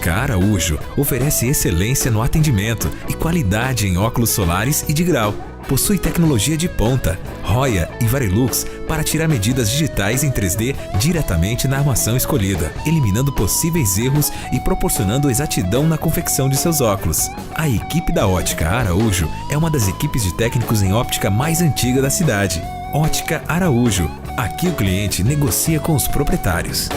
Ótica Araújo oferece excelência no atendimento e qualidade em óculos solares e de grau. Possui tecnologia de ponta, Roya e Varilux para tirar medidas digitais em 3D diretamente na armação escolhida, eliminando possíveis erros e proporcionando exatidão na confecção de seus óculos. A equipe da Ótica Araújo é uma das equipes de técnicos em óptica mais antiga da cidade. Ótica Araújo. Aqui o cliente negocia com os proprietários.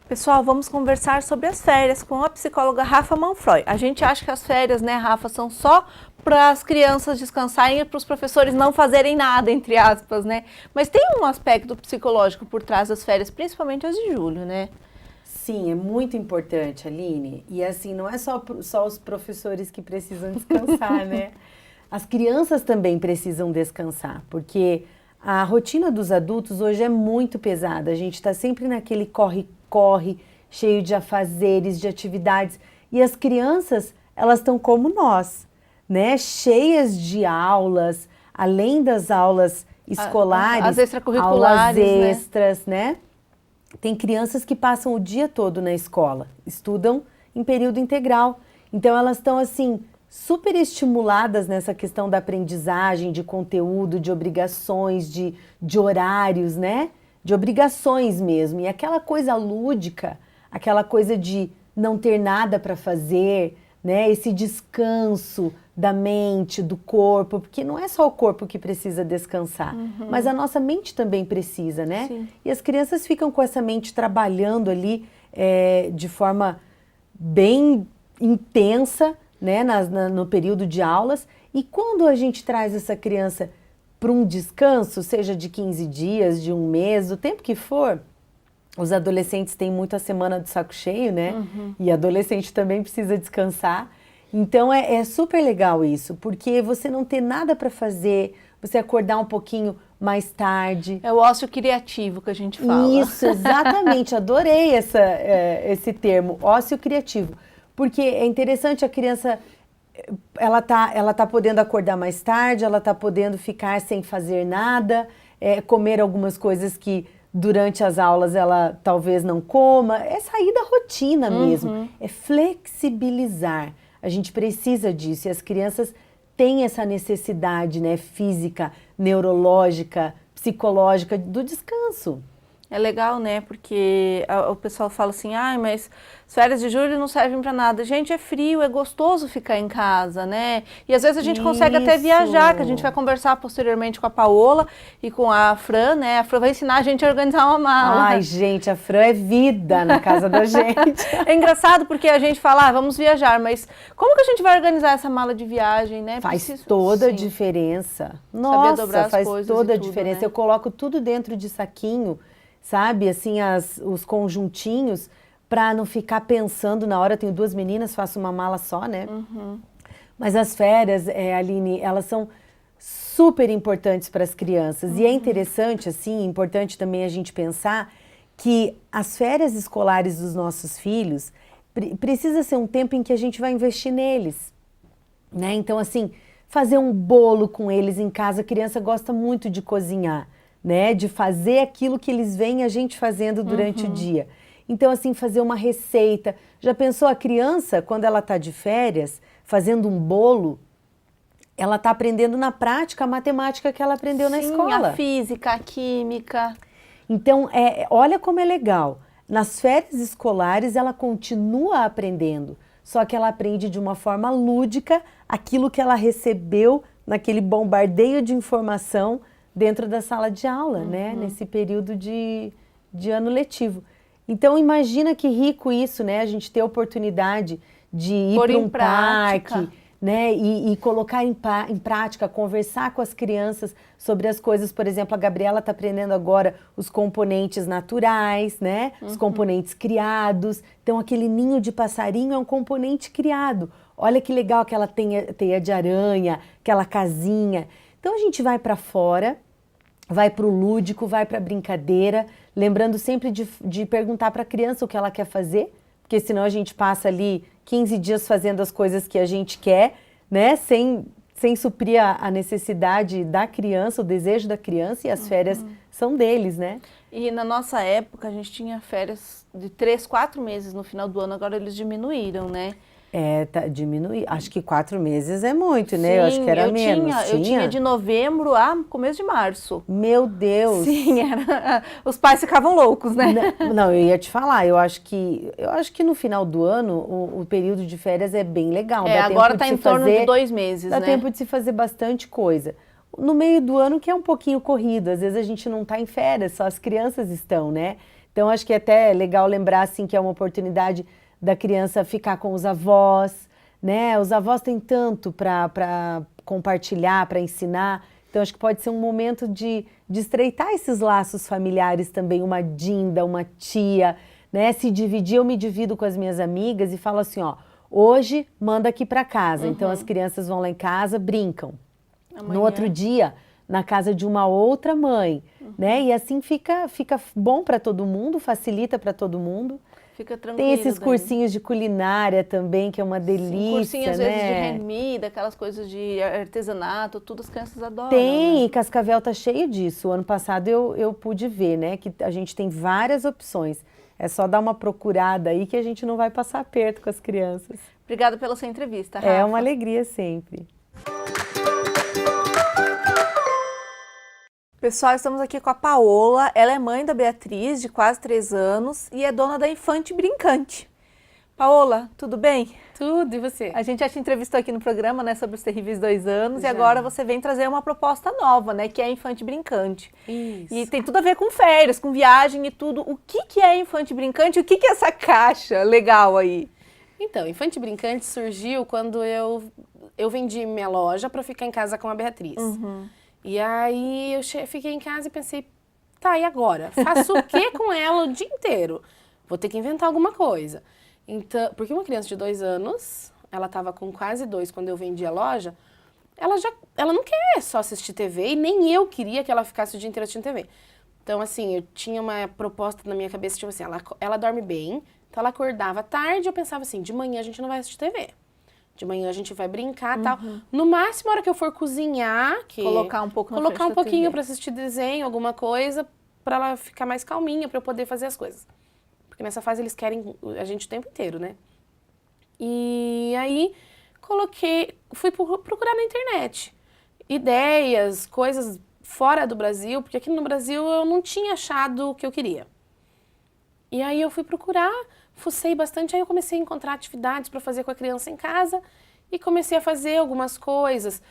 Pessoal, vamos conversar sobre as férias com a psicóloga Rafa Manfroy. A gente acha que as férias, né, Rafa, são só para as crianças descansarem e para os professores não fazerem nada, entre aspas, né? Mas tem um aspecto psicológico por trás das férias, principalmente as de julho, né? Sim, é muito importante, Aline. E assim, não é só os professores que precisam descansar, né? As crianças também precisam descansar, porque a rotina dos adultos hoje é muito pesada. A gente está sempre naquele corre, cheio de afazeres, de atividades. E as crianças, elas estão como nós, né? Cheias de aulas, além das aulas escolares, as extracurriculares, aulas extras, né? Tem crianças que passam o dia todo na escola, estudam em período integral. Então, elas estão, assim, super estimuladas nessa questão da aprendizagem, de conteúdo, de obrigações, de horários, né? De obrigações mesmo. E aquela coisa lúdica, aquela coisa de não ter nada para fazer, né? Esse descanso da mente, do corpo, porque não é só o corpo que precisa descansar, mas a nossa mente também precisa, né? Sim. E as crianças ficam com essa mente trabalhando ali de forma bem intensa, né? No período de aulas. E quando a gente traz essa criança para um descanso, seja de 15 dias, de um mês, o tempo que for, os adolescentes têm muito a semana do saco cheio, né? E adolescente também precisa descansar. Então é super legal isso, porque você não ter nada para fazer, você acordar um pouquinho mais tarde. É o ócio criativo que a gente fala. Isso, exatamente. Adorei esse termo, ócio criativo. Porque é interessante a criança, ela tá podendo acordar mais tarde, ela tá podendo ficar sem fazer nada, comer algumas coisas que durante as aulas ela talvez não coma. É sair da rotina mesmo, é flexibilizar. A gente precisa disso e as crianças têm essa necessidade, né, física, neurológica, psicológica do descanso. É legal, né? Porque o pessoal fala assim, mas as férias de julho não servem para nada. Gente, é frio, é gostoso ficar em casa, né? E às vezes a gente consegue até viajar, que a gente vai conversar posteriormente com a Paola e com a Fran, né? A Fran vai ensinar a gente a organizar uma mala. Ai, gente, a Fran é vida na casa da gente. É engraçado porque a gente fala, vamos viajar, mas como que a gente vai organizar essa mala de viagem, né? Faz toda a diferença. Nossa, faz toda a diferença. Né? Eu coloco tudo dentro de saquinho, sabe, assim, os conjuntinhos, para não ficar pensando na hora. Tenho 2 meninas, faço uma mala só, né? Mas as férias, Aline, elas são super importantes para as crianças. E é interessante, assim, importante também a gente pensar que as férias escolares dos nossos filhos precisa ser um tempo em que a gente vai investir neles, né? Então, assim, fazer um bolo com eles em casa. A criança gosta muito de cozinhar, né, de fazer aquilo que eles veem a gente fazendo durante o dia. Então, assim, fazer uma receita. Já pensou a criança, quando ela está de férias, fazendo um bolo, ela está aprendendo na prática a matemática que ela aprendeu na escola. A física, a química. Então, olha como é legal. Nas férias escolares, ela continua aprendendo, só que ela aprende de uma forma lúdica aquilo que ela recebeu naquele bombardeio de informação dentro da sala de aula, né? Nesse período de ano letivo. Então, imagina que rico isso, né? A gente ter a oportunidade de ir para um parque, né? E colocar em prática, conversar com as crianças sobre as coisas. Por exemplo, a Gabriela está aprendendo agora os componentes naturais, né? Os componentes criados. Então, aquele ninho de passarinho é um componente criado. Olha que legal aquela teia de aranha, aquela casinha. Então, a gente vai para fora, vai para o lúdico, vai para a brincadeira, lembrando sempre de perguntar para a criança o que ela quer fazer, porque senão a gente passa ali 15 dias fazendo as coisas que a gente quer, né? Sem suprir a necessidade da criança, o desejo da criança, e as férias são deles, né? E na nossa época a gente tinha férias de 3, 4 meses no final do ano, agora eles diminuíram, né? Diminuir. Acho que 4 meses é muito, né? Eu acho que era menos. Eu tinha de novembro a começo de março. Meu Deus! Sim, os pais ficavam loucos, né? Não, eu ia te falar, eu acho que no final do ano o período de férias é bem legal. Agora está em torno de 2 meses, né? Dá tempo de se fazer bastante coisa. No meio do ano que é um pouquinho corrido, às vezes a gente não está em férias, só as crianças estão, né? Então acho que é até legal lembrar assim que é uma oportunidade da criança ficar com os avós, né? Os avós têm tanto para compartilhar, para ensinar. Então, acho que pode ser um momento de estreitar esses laços familiares também. Uma dinda, uma tia, né? Se dividir, eu me divido com as minhas amigas e falo assim, ó, hoje manda aqui para casa. Então, as crianças vão lá em casa, brincam. Amanhã. No outro dia, na casa de uma outra mãe, né? E assim fica bom para todo mundo, facilita para todo mundo. Fica tranquilo. Tem esses cursinhos de culinária também, que é uma delícia, sim, cursinhos, às né? vezes, de handmade, aquelas coisas de artesanato, tudo as crianças adoram. Tem, né? Cascavel tá cheio disso. O ano passado eu pude ver, né? Que a gente tem várias opções. É só dar uma procurada aí que a gente não vai passar aperto com as crianças. Obrigada pela sua entrevista, Rafa. É uma alegria sempre. Pessoal, estamos aqui com a Paola, ela é mãe da Beatriz, de quase 3 anos, e é dona da Infante Brincante. Paola, tudo bem? Tudo, e você? A gente já te entrevistou aqui no programa, né, sobre os terríveis 2 anos, e agora você vem trazer uma proposta nova, né, que é a Infante Brincante. Isso. E tem tudo a ver com férias, com viagem e tudo. O que é a Infante Brincante? O que é essa caixa legal aí? Então, Infante Brincante surgiu quando eu vendi minha loja para ficar em casa com a Beatriz. E aí eu fiquei em casa e pensei, tá, e agora? Faço o que com ela o dia inteiro? Vou ter que inventar alguma coisa. Então, porque uma criança de 2 anos, ela estava com quase 2 quando eu vendi a loja, ela não quer só assistir TV e nem eu queria que ela ficasse o dia inteiro assistindo TV. Então, assim, eu tinha uma proposta na minha cabeça, tipo assim, ela dorme bem, então ela acordava tarde e eu pensava assim, de manhã a gente não vai assistir TV. De manhã a gente vai brincar e tal. No máximo, a hora que eu for cozinhar, colocar um pouco na frente colocar um da pouquinho TV. para assistir desenho, alguma coisa, para ela ficar mais calminha, para eu poder fazer as coisas. Porque nessa fase eles querem a gente o tempo inteiro, né? E aí fui procurar na internet ideias, coisas fora do Brasil, porque aqui no Brasil eu não tinha achado o que eu queria. E aí eu fui procurar, fucei bastante, aí eu comecei a encontrar atividades para fazer com a criança em casa e comecei a fazer algumas coisas,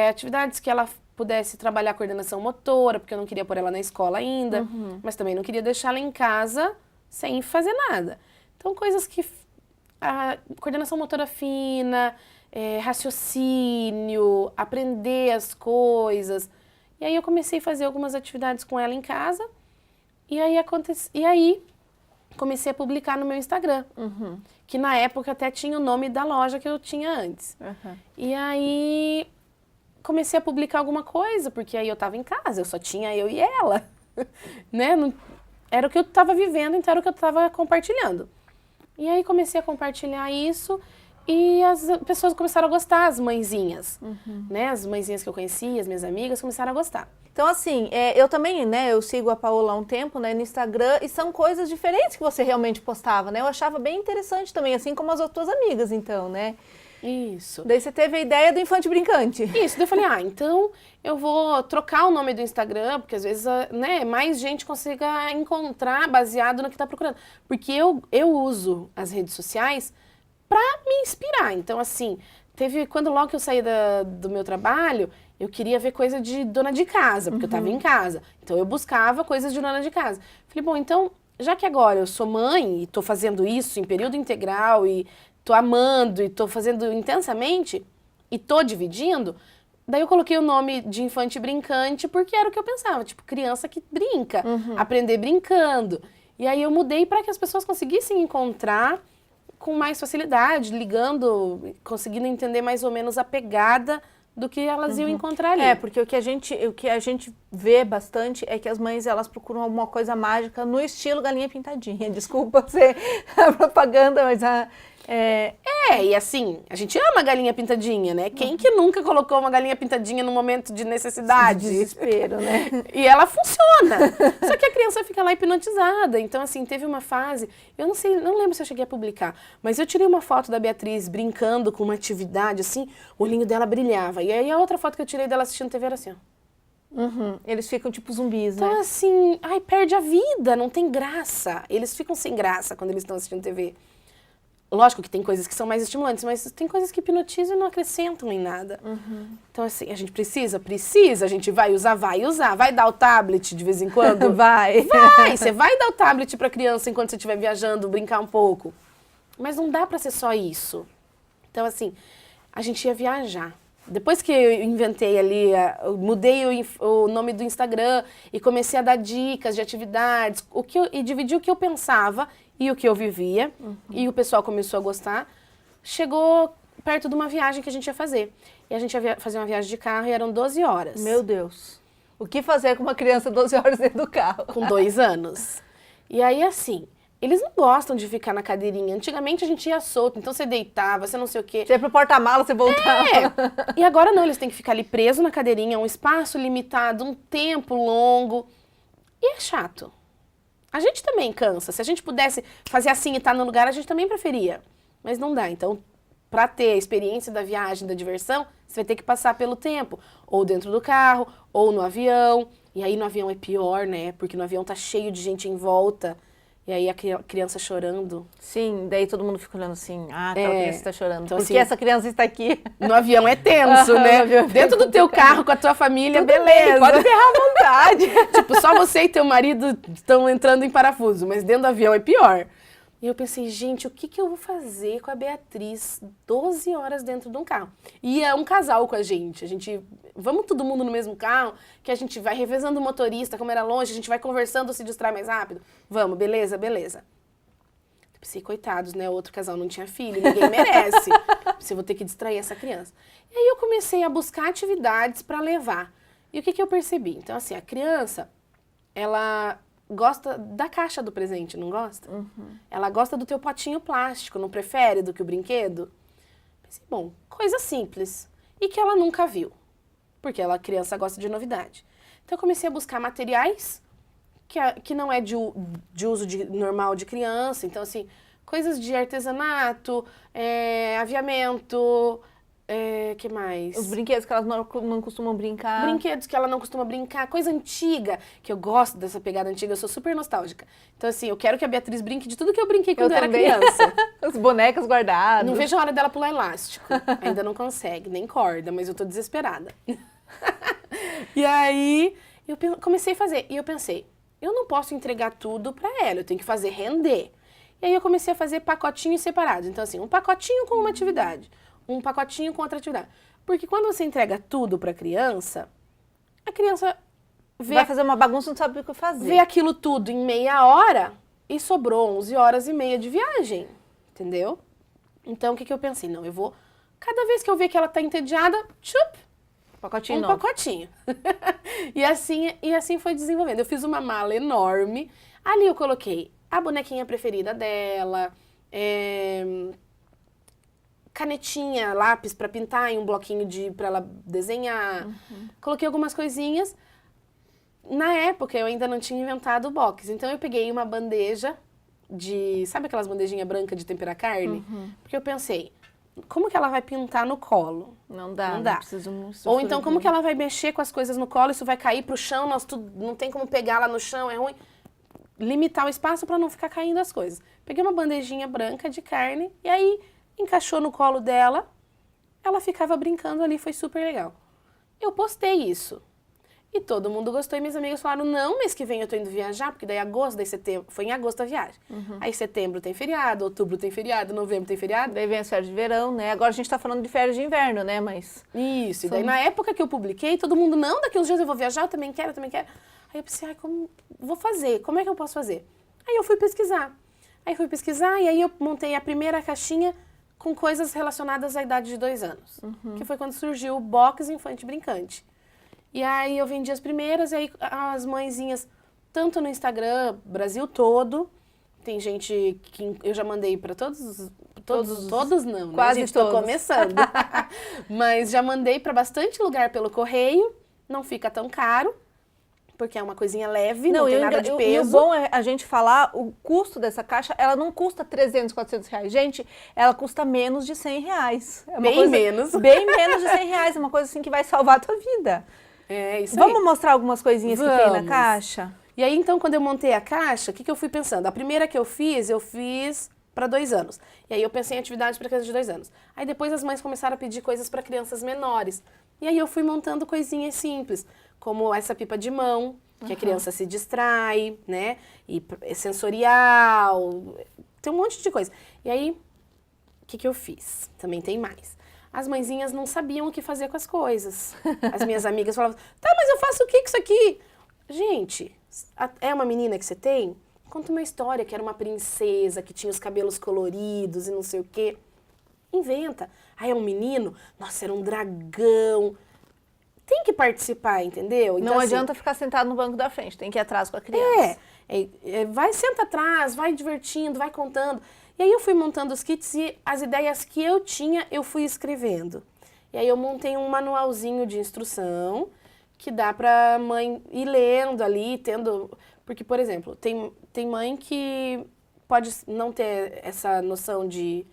atividades que ela pudesse trabalhar coordenação motora, porque eu não queria pôr ela na escola ainda, mas também não queria deixar ela em casa sem fazer nada. Então, coisas que... coordenação motora fina, raciocínio, aprender as coisas. E aí eu comecei a fazer algumas atividades com ela em casa, e aí comecei a publicar no meu Instagram, que na época até tinha o nome da loja que eu tinha antes. E aí comecei a publicar alguma coisa, porque aí eu estava em casa, eu só tinha eu e ela, né? Era o que eu estava vivendo, então era o que eu estava compartilhando. E aí comecei a compartilhar isso e as pessoas começaram a gostar, as mãezinhas, né? As mãezinhas que eu conhecia, as minhas amigas começaram a gostar. Então, assim, eu também, né, eu sigo a Paola há um tempo, né, no Instagram, e são coisas diferentes que você realmente postava, né? Eu achava bem interessante também, assim como as outras amigas, então, né? Isso. Daí você teve a ideia do Infante Brincante. Isso, daí eu falei, então eu vou trocar o nome do Instagram, porque às vezes, né, mais gente consiga encontrar baseado no que tá procurando. Porque eu uso as redes sociais pra me inspirar. Então, assim, quando logo que eu saí do meu trabalho, eu queria ver coisa de dona de casa, porque eu tava em casa. Então, eu buscava coisas de dona de casa. Falei, bom, então, já que agora eu sou mãe e tô fazendo isso em período integral e tô amando e tô fazendo intensamente, e tô dividindo, daí eu coloquei o nome de infante brincante porque era o que eu pensava, tipo, criança que brinca, aprender brincando. E aí eu mudei para que as pessoas conseguissem encontrar com mais facilidade, ligando, conseguindo entender mais ou menos a pegada do que elas iam encontrar ali. Porque o que a gente vê bastante é que as mães, elas procuram alguma coisa mágica no estilo galinha pintadinha. Desculpa ser a propaganda, mas E assim, a gente ama a galinha pintadinha, né? Quem que nunca colocou uma galinha pintadinha num momento de necessidade? Desespero, né? E ela funciona. Só que a criança fica lá hipnotizada. Então, assim, teve uma fase, eu não sei, não lembro se eu cheguei a publicar, mas eu tirei uma foto da Beatriz brincando com uma atividade, assim, o olhinho dela brilhava. E aí a outra foto que eu tirei dela assistindo TV era assim, ó. Eles ficam tipo zumbis, Então, né? assim, perde a vida, não tem graça. Eles ficam sem graça quando eles estão assistindo TV. Lógico que tem coisas que são mais estimulantes, mas tem coisas que hipnotizam e não acrescentam em nada. Então, assim, a gente precisa, a gente vai usar, vai dar o tablet de vez em quando? Vai. Você vai dar o tablet pra criança enquanto você estiver viajando, brincar um pouco. Mas não dá pra ser só isso. Então, assim, a gente ia viajar. Depois que eu inventei ali, eu mudei o nome do Instagram e comecei a dar dicas de atividades, e dividi o que eu pensava e o que eu vivia, e o pessoal começou a gostar, chegou perto de uma viagem que a gente ia fazer. E a gente ia fazer uma viagem de carro e eram 12 horas. Meu Deus. O que fazer com uma criança 12 horas dentro do carro? Com 2 anos. E aí, assim, eles não gostam de ficar na cadeirinha. Antigamente a gente ia solto, então você deitava, você não sei o quê. Você ia pro porta-mala, você voltava. E agora não, eles têm que ficar ali presos na cadeirinha, um espaço limitado, um tempo longo. E é chato. A gente também cansa. Se a gente pudesse fazer assim e estar no lugar, a gente também preferia. Mas não dá. Então, para ter a experiência da viagem, da diversão, você vai ter que passar pelo tempo. Ou dentro do carro, ou no avião. E aí no avião é pior, né? Porque no avião tá cheio de gente em volta. E aí a criança chorando. Sim, daí todo mundo fica olhando assim, aquela criança está chorando. Então, Por assim, que essa criança está aqui? No avião é tenso, né? No avião é Dentro do teu carro, com a tua família, Tudo beleza. bem, pode ferrar à vontade. Tipo, só você e teu marido estão entrando em parafuso, mas dentro do avião é pior. E eu pensei, gente, o que eu vou fazer com a Beatriz 12 horas dentro de um carro? E é um casal com a gente. Vamos todo mundo no mesmo carro, que a gente vai revezando o motorista, como era longe, a gente vai conversando, se distrai mais rápido. Vamos, beleza, beleza. Pensei, coitados, né? Outro casal não tinha filho, ninguém merece. Pensei, vou ter que distrair essa criança. E aí eu comecei a buscar atividades para levar. E o que eu percebi? Então, assim, a criança, ela gosta da caixa do presente, não gosta? Ela gosta do teu potinho plástico, não prefere do que o brinquedo? Pensei, bom, coisa simples. E que ela nunca viu. Porque a criança gosta de novidade. Então eu comecei a buscar materiais que não é de uso normal de criança. Então, assim, coisas de artesanato, aviamento, que mais? Os brinquedos que elas não costumam brincar. Brinquedos que ela não costuma brincar, coisa antiga, que eu gosto dessa pegada antiga, eu sou super nostálgica. Então, assim, eu quero que a Beatriz brinque de tudo que eu brinquei quando eu era criança. As bonecas guardadas. Não vejo a hora dela pular elástico. Ainda não consegue, nem corda, mas eu tô desesperada. E aí, eu comecei a fazer. E eu pensei, eu não posso entregar tudo pra ela, eu tenho que fazer render. E aí eu comecei a fazer pacotinhos separados. Então, assim, um pacotinho com uma atividade, um pacotinho com outra atividade. Porque quando você entrega tudo pra criança, a criança vai fazer uma bagunça e não sabe o que fazer. Vê aquilo tudo em meia hora e sobrou 11 horas e meia de viagem, entendeu? Então, o que eu pensei? Não, eu vou... Cada vez que eu ver que ela tá entediada, pacotinho um novo. pacotinho. E assim foi desenvolvendo. Eu fiz uma mala enorme. Ali eu coloquei a bonequinha preferida dela, canetinha, lápis para pintar e um bloquinho para ela desenhar. Coloquei algumas coisinhas. Na época, eu ainda não tinha inventado o box. Então, eu peguei uma bandeja sabe aquelas bandejinhas brancas de temperar carne? Porque eu pensei, como que ela vai pintar no colo? Não dá. Não dá. Ou então, como que ela vai mexer com as coisas no colo? Isso vai cair pro chão, não tem como pegar lá no chão, é ruim. Limitar o espaço para não ficar caindo as coisas. Peguei uma bandejinha branca de carne e aí encaixou no colo dela. Ela ficava brincando ali, foi super legal. Eu postei isso. E todo mundo gostou, e minhas amigas falaram, não, mês que vem eu tô indo viajar, porque daí agosto, daí setembro, foi em agosto a viagem. Aí setembro tem feriado, outubro tem feriado, novembro tem feriado. Daí vem as férias de verão, né? Agora a gente tá falando de férias de inverno, né? Mas... Isso, e daí na época que eu publiquei, todo mundo, não, daqui uns dias eu vou viajar, eu também quero, eu também quero. Aí eu pensei, como vou fazer? Como é que eu posso fazer? Aí eu fui pesquisar. E aí eu montei a primeira caixinha com coisas relacionadas à idade de 2 anos. Que foi quando surgiu o Box Infante Brincante. E aí eu vendi as primeiras, e aí as mãezinhas, tanto no Instagram, Brasil todo, tem gente que eu já mandei para todos não, né? Quase Gente, todos. tô começando. Mas já mandei para bastante lugar pelo correio, não fica tão caro, porque é uma coisinha leve, não tem nada de peso. E o bom é a gente falar, o custo dessa caixa, ela não custa 300, 400 reais. Gente, ela custa menos de 100 reais. É uma Bem coisa, menos. Bem menos de 100 reais, é uma coisa assim que vai salvar a tua vida. É isso aí. Vamos mostrar algumas coisinhas que tem na caixa? E aí, então, quando eu montei a caixa, o que eu fui pensando? A primeira que eu fiz para 2 anos. E aí eu pensei em atividades para crianças de 2 anos. Aí depois as mães começaram a pedir coisas para crianças menores. E aí eu fui montando coisinhas simples, como essa pipa de mão, que a criança se distrai, né? E é sensorial, tem um monte de coisa. E aí, o que eu fiz? Também tem mais. As mãezinhas não sabiam o que fazer com as coisas. As minhas amigas falavam, tá, mas eu faço o que com isso aqui? Gente, é uma menina que você tem? Conta uma história que era uma princesa, que tinha os cabelos coloridos e não sei o quê. Inventa. Ah, é um menino? Nossa, era um dragão. Tem que participar, entendeu? Então, Não assim, adianta ficar sentado no banco da frente, tem que ir atrás com a criança. Vai, senta atrás, vai divertindo, vai contando. E aí eu fui montando os kits e as ideias que eu tinha, eu fui escrevendo. E aí eu montei um manualzinho de instrução que dá pra mãe ir lendo ali, tendo... Porque, por exemplo, tem mãe que pode não ter essa noção de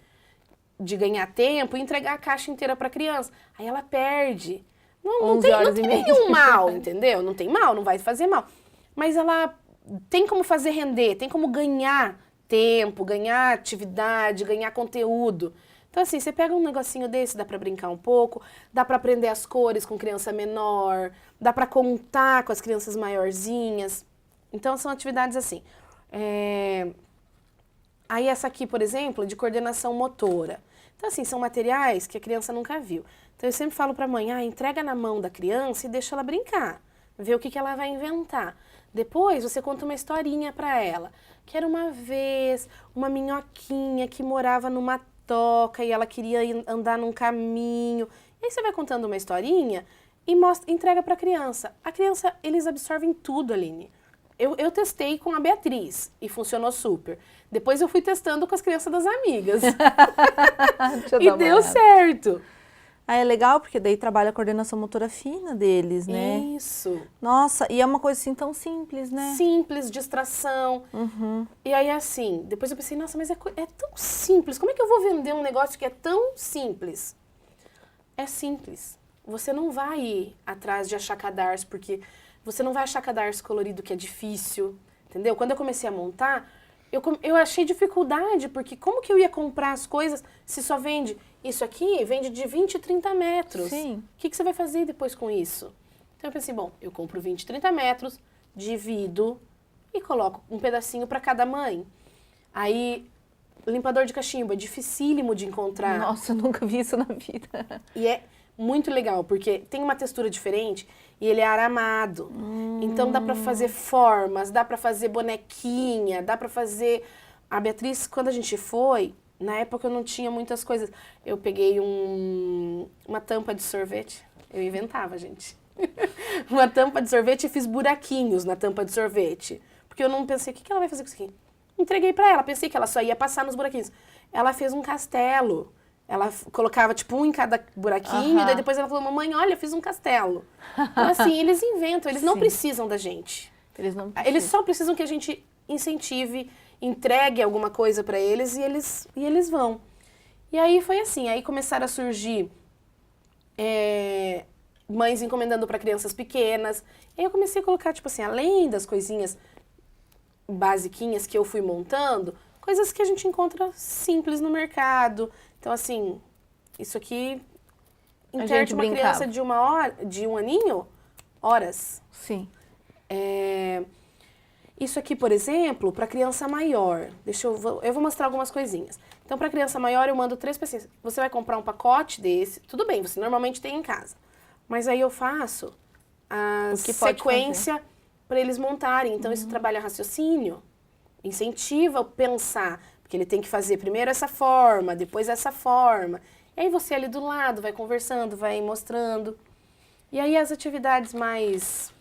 ganhar tempo e entregar a caixa inteira pra criança. Aí ela perde. Não tem nenhum mal, entendeu? Não tem mal, não vai fazer mal. Mas ela tem como fazer render, tem como ganhar tempo, ganhar atividade, ganhar conteúdo. Então, assim, você pega um negocinho desse, dá pra brincar um pouco, dá pra aprender as cores com criança menor, dá pra contar com as crianças maiorzinhas. Então, são atividades assim. Aí, essa aqui, por exemplo, de coordenação motora. Então, assim, são materiais que a criança nunca viu. Então, eu sempre falo pra mãe, entrega na mão da criança e deixa ela brincar. Vê o que ela vai inventar. Depois, você conta uma historinha pra ela. Que era uma vez uma minhoquinha que morava numa toca e ela queria andar num caminho. E aí você vai contando uma historinha e entrega pra criança. A criança, eles absorvem tudo, Aline. Eu testei com a Beatriz e funcionou super. Depois eu fui testando com as crianças das amigas. E deu certo. Ah, é legal, porque daí trabalha a coordenação motora fina deles, né? Isso. Nossa, e é uma coisa assim tão simples, né? Simples, distração. E aí, assim, depois eu pensei, nossa, mas é tão simples. Como é que eu vou vender um negócio que é tão simples? É simples. Você não vai ir atrás de achar cadarço, porque você não vai achar cadarço colorido que é difícil, entendeu? Quando eu comecei a montar, eu achei dificuldade, porque como que eu ia comprar as coisas se só vende... Isso aqui vende de 20, 30 metros. Sim. O que você vai fazer depois com isso? Então eu pensei, bom, eu compro 20, 30 metros, divido e coloco um pedacinho para cada mãe. Aí, limpador de cachimbo é dificílimo de encontrar. Nossa, eu nunca vi isso na vida. E é muito legal, porque tem uma textura diferente e ele é aramado. Então dá para fazer formas, dá para fazer bonequinha, dá para fazer... A Beatriz, quando a gente foi... Na época eu não tinha muitas coisas. Eu peguei uma tampa de sorvete. Eu inventava, gente. Uma tampa de sorvete e fiz buraquinhos na tampa de sorvete. Porque eu não pensei, o que ela vai fazer com isso aqui? Entreguei pra ela, pensei que ela só ia passar nos buraquinhos. Ela fez um castelo. Ela colocava, tipo, um em cada buraquinho. E daí depois ela falou, mamãe, olha, eu fiz um castelo. Então, assim, eles inventam. Eles não precisam da gente. Eles só precisam que a gente incentive, entregue alguma coisa para eles e eles vão. E aí foi assim, aí começaram a surgir mães encomendando para crianças pequenas. Aí eu comecei a colocar, tipo assim, além das coisinhas basiquinhas que eu fui montando, coisas que a gente encontra simples no mercado. Então, assim, isso aqui, interte uma criança de 1 aninho, horas. Sim. Isso aqui, por exemplo, para criança maior. Eu vou mostrar algumas coisinhas. Então, para criança maior, eu mando 3 pecinhas. Você vai comprar um pacote desse. Tudo bem, você normalmente tem em casa. Mas aí eu faço a sequência para eles montarem. Então, isso trabalha raciocínio, incentiva o pensar. Porque ele tem que fazer primeiro essa forma, depois essa forma. E aí você ali do lado vai conversando, vai mostrando. E aí as atividades mais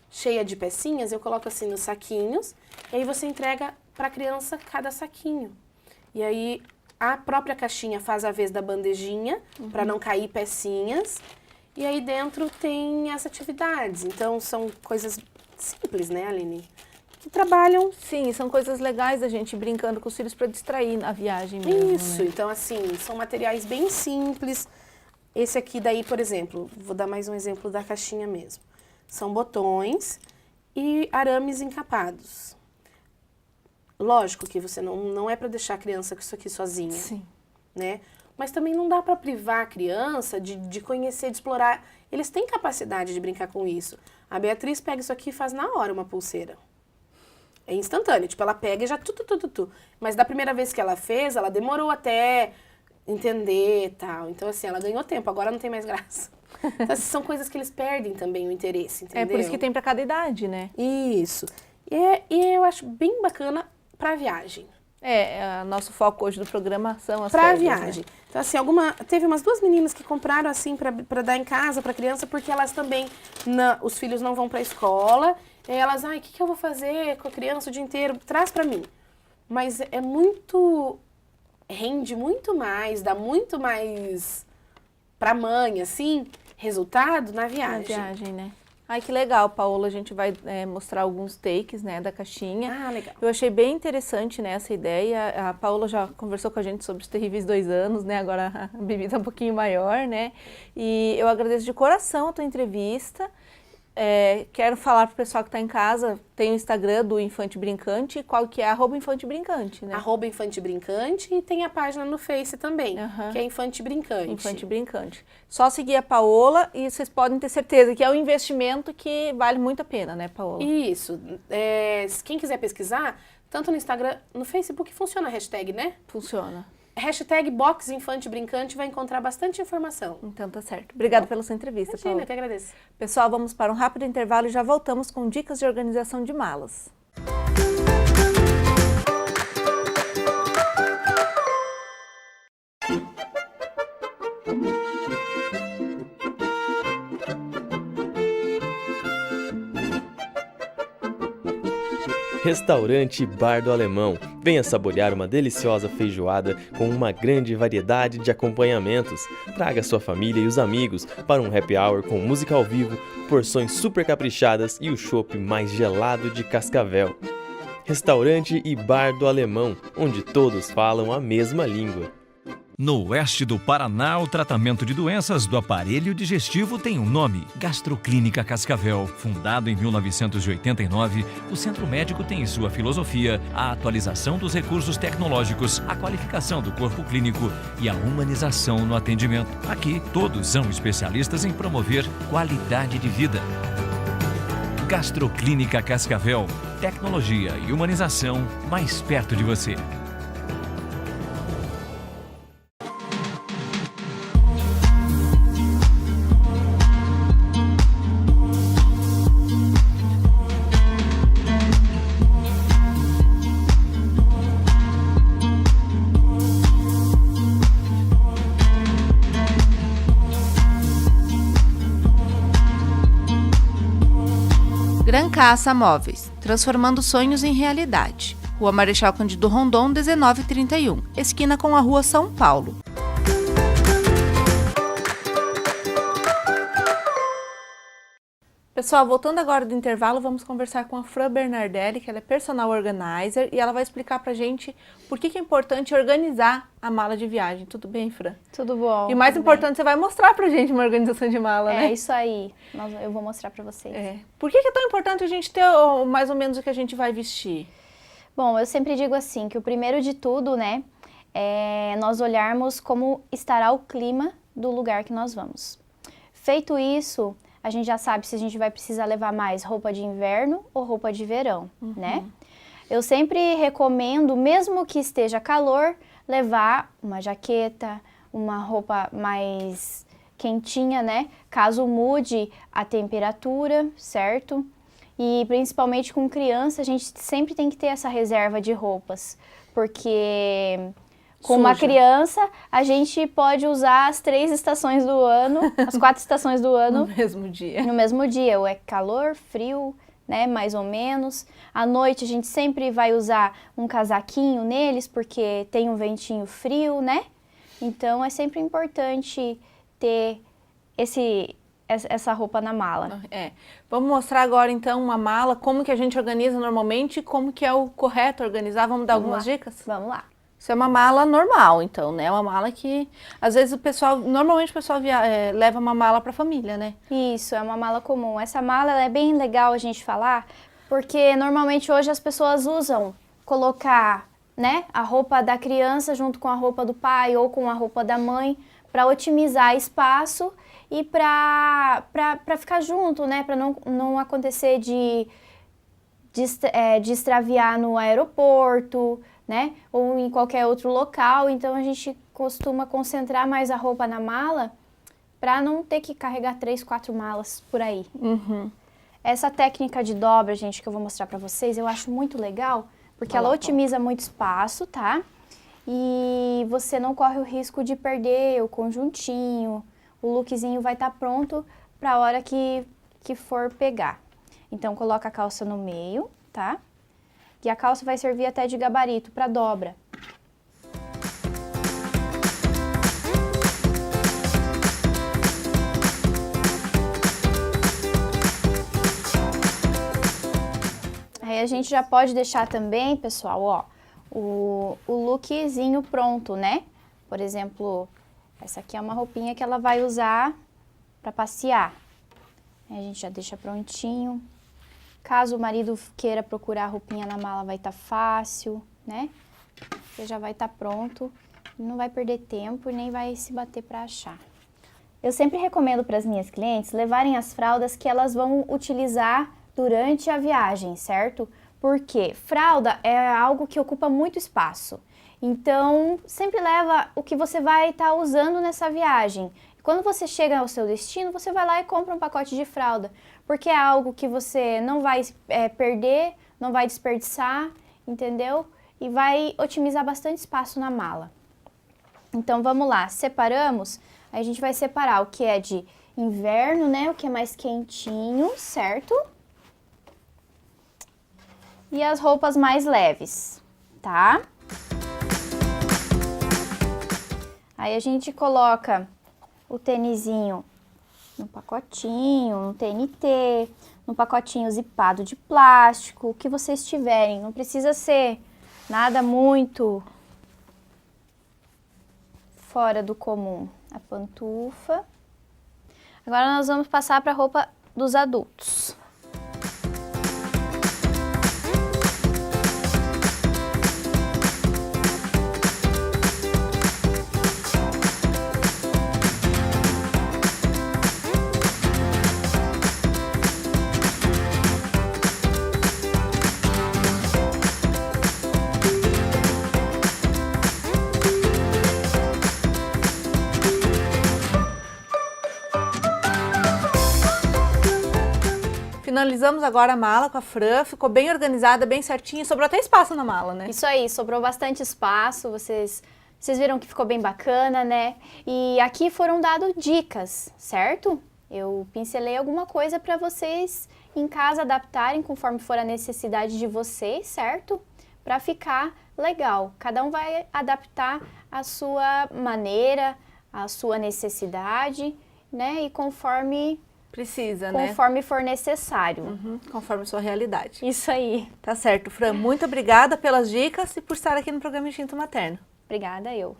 cheias de pecinhas, eu coloco assim nos saquinhos. E aí você entrega para a criança cada saquinho. E aí a própria caixinha faz a vez da bandejinha, para não cair pecinhas. E aí dentro tem as atividades. Então são coisas simples, né, Aline? Que trabalham. Sim, são coisas legais a gente brincando com os filhos para distrair na viagem mesmo. Isso, né? Então assim, são materiais bem simples. Esse aqui daí, por exemplo, vou dar mais um exemplo da caixinha mesmo. São botões e arames encapados. Lógico que você não é para deixar a criança com isso aqui sozinha. Sim. Né? Mas também não dá para privar a criança de conhecer, de explorar. Eles têm capacidade de brincar com isso. A Beatriz pega isso aqui e faz na hora uma pulseira. É instantâneo, tipo, ela pega e já tu. Mas da primeira vez que ela fez, ela demorou até entender e tal. Então, assim, ela ganhou tempo, agora não tem mais graça. Então, assim, são coisas que eles perdem também o interesse, entendeu? É por isso que tem para cada idade, né? Isso. E eu acho bem bacana para viagem. Nosso foco hoje do programa são as Pra férias, viagem. né? Então, assim, teve umas 2 meninas que compraram, assim, pra dar em casa pra criança, porque elas também, os filhos não vão pra escola, e elas, o que eu vou fazer com a criança o dia inteiro? Traz pra mim. Mas rende muito mais, dá muito mais pra mãe, assim, resultado na viagem. Na viagem, né? Ai, que legal, Paola. A gente vai mostrar alguns takes, né, da caixinha. Ah, legal. Eu achei bem interessante, né, essa ideia. A Paola já conversou com a gente sobre os terríveis 2 anos, né? Agora a Bibi tá um pouquinho maior, né? E eu agradeço de coração a tua entrevista. Quero falar pro pessoal que está em casa, tem o Instagram do Infante Brincante, qual que é? @Infante Brincante, né? @Infante Brincante e tem a página no Face também, que é Infante Brincante. Infante Brincante. Só seguir a Paola e vocês podem ter certeza que é um investimento que vale muito a pena, né, Paola? Isso. Quem quiser pesquisar, tanto no Instagram, no Facebook funciona a hashtag, né? Funciona. Hashtag Box Infante Brincante vai encontrar bastante informação. Então tá certo. Obrigada pela sua entrevista, Imagina, Paola. eu que agradeço. Pessoal, vamos para um rápido intervalo e já voltamos com dicas de organização de malas. Restaurante Bar do Alemão. Venha saborear uma deliciosa feijoada com uma grande variedade de acompanhamentos. Traga sua família e os amigos para um happy hour com música ao vivo, porções super caprichadas e o chopp mais gelado de Cascavel. Restaurante e Bar do Alemão, onde todos falam a mesma língua. No oeste do Paraná, o tratamento de doenças do aparelho digestivo tem um nome: Gastroclínica Cascavel. Fundado em 1989, o centro médico tem em sua filosofia a atualização dos recursos tecnológicos, a qualificação do corpo clínico e a humanização no atendimento. Aqui, todos são especialistas em promover qualidade de vida. Gastroclínica Cascavel. Tecnologia e humanização mais perto de você. Gran Caça Móveis, transformando sonhos em realidade. Rua Marechal Cândido Rondon, 1931, esquina com a Rua São Paulo. Pessoal, voltando agora do intervalo, vamos conversar com a Fran Bernardelli, que ela é personal organizer, e ela vai explicar pra gente por que é importante organizar a mala de viagem. Tudo bem, Fran? Tudo bom. E o mais tudo importante, bem. você vai mostrar pra gente uma organização de mala, né? É isso aí. Eu vou mostrar pra vocês. Por que é tão importante a gente ter mais ou menos o que a gente vai vestir? Bom, eu sempre digo assim, que o primeiro de tudo, né, é nós olharmos como estará o clima do lugar que nós vamos. Feito isso, a gente já sabe se a gente vai precisar levar mais roupa de inverno ou roupa de verão, né? Eu sempre recomendo, mesmo que esteja calor, levar uma jaqueta, uma roupa mais quentinha, né? Caso mude a temperatura, certo? E principalmente com criança, a gente sempre tem que ter essa reserva de roupas, porque com uma criança a gente pode usar as 3 estações do ano, as 4 estações do ano No mesmo dia. no mesmo dia, ou é calor, frio, né, mais ou menos. À noite a gente sempre vai usar um casaquinho neles, porque tem um ventinho frio, né? Então é sempre importante ter essa roupa na mala. Vamos mostrar agora então uma mala, como que a gente organiza normalmente e como que é o correto organizar. Vamos dar algumas dicas? Vamos lá. Isso é uma mala normal, então, né? Uma mala que, às vezes, normalmente o pessoal leva uma mala para a família, né? Isso, é uma mala comum. Essa mala ela é bem legal a gente falar, porque normalmente hoje as pessoas usam colocar, né, a roupa da criança junto com a roupa do pai ou com a roupa da mãe para otimizar espaço e para ficar junto, né? Para não acontecer de extraviar no aeroporto, né? Ou em qualquer outro local. Então a gente costuma concentrar mais a roupa na mala para não ter que carregar 3, 4 malas por aí. Essa técnica de dobra, gente, que eu vou mostrar para vocês, eu acho muito legal, porque ela otimiza muito espaço, tá? E você não corre o risco de perder o conjuntinho, o lookzinho vai estar pronto para a hora que for pegar. Então coloca a calça no meio, tá? E a calça vai servir até de gabarito para dobra. Aí a gente já pode deixar também, pessoal, ó, o lookzinho pronto, né? Por exemplo, essa aqui é uma roupinha que ela vai usar para passear. Aí a gente já deixa prontinho. Caso o marido queira procurar a roupinha na mala, vai estar fácil, né? Você já vai estar pronto, não vai perder tempo e nem vai se bater para achar. Eu sempre recomendo para as minhas clientes levarem as fraldas que elas vão utilizar durante a viagem, certo? Porque fralda é algo que ocupa muito espaço. Então, sempre leva o que você vai estar usando nessa viagem. Quando você chega ao seu destino, você vai lá e compra um pacote de fralda, porque é algo que você não vai perder, não vai desperdiçar, entendeu? E vai otimizar bastante espaço na mala. Então, vamos lá, separamos, aí a gente vai separar o que é de inverno, né? O que é mais quentinho, certo? E as roupas mais leves, tá? Aí a gente coloca o tênisinho no pacotinho, no TNT, no pacotinho zipado de plástico, o que vocês tiverem. Não precisa ser nada muito fora do comum. A pantufa. Agora nós vamos passar para a roupa dos adultos. Finalizamos agora a mala com a Fran, ficou bem organizada, bem certinha, sobrou até espaço na mala, né? Isso aí, sobrou bastante espaço, vocês viram que ficou bem bacana, né? E aqui foram dadas dicas, certo? Eu pincelei alguma coisa para vocês em casa adaptarem conforme for a necessidade de vocês, certo? Para ficar legal. Cada um vai adaptar a sua maneira, a sua necessidade, né? E conforme precisa, né? Conforme for necessário. Conforme sua realidade. Isso aí. Tá certo, Fran. Muito obrigada pelas dicas e por estar aqui no programa Instinto Materno. Obrigada, eu.